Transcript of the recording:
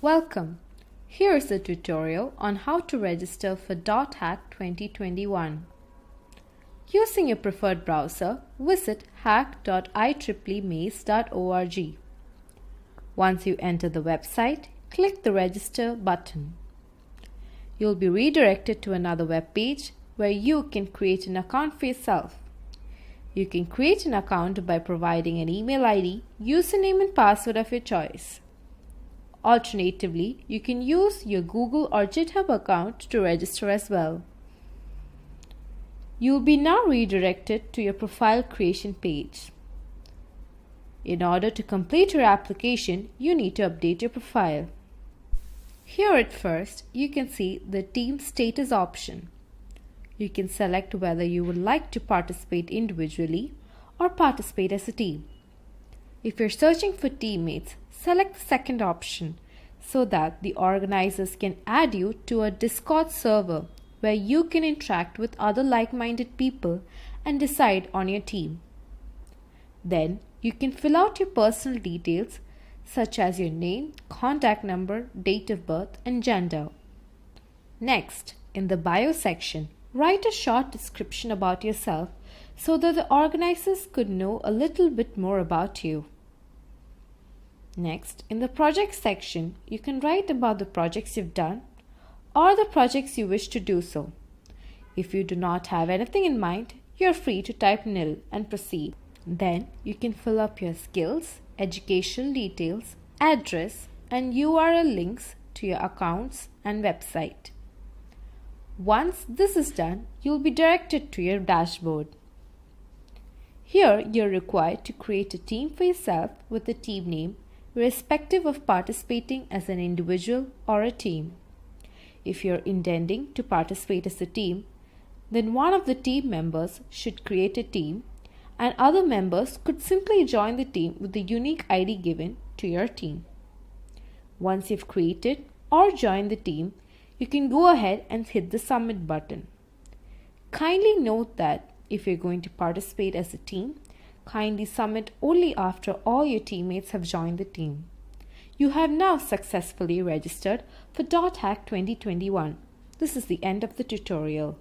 Welcome! Here is a tutorial on how to register for .hack 2021. Using your preferred browser, visit hack.IEEEMACE.org. Once you enter the website, click the Register button. You'll be redirected to another web page where you can create an account for yourself. You can create an account by providing an email ID, username and password of your choice. Alternatively, you can use your Google or GitHub account to register as well. You'll be now redirected to your profile creation page. In order to complete your application, you need to update your profile. Here at first, you can see the Team Status option. You can select whether you would like to participate individually or participate as a team. If you're searching for teammates, select the second option so that the organizers can add you to a Discord server where you can interact with other like-minded people and decide on your team. Then you can fill out your personal details such as your name, contact number, date of birth, and gender. Next, in the bio section, write a short description about yourself so that the organizers could know a little bit more about you. Next, in the project section, you can write about the projects you've done or the projects you wish to do so. If you do not have anything in mind, you're free to type nil and proceed. Then you can fill up your skills, educational details, address, and URL links to your accounts and website. Once this is done, you'll be directed to your dashboard. Here, you're required to create a team for yourself with a team name, irrespective of participating as an individual or a team. If you're intending to participate as a team, then one of the team members should create a team, and other members could simply join the team with the unique ID given to your team. Once you've created or joined the team, you can go ahead and hit the Submit button. Kindly note that if you're going to participate as a team, kindly submit only after all your teammates have joined the team. You have now successfully registered for .hack 2021. This is the end of the tutorial.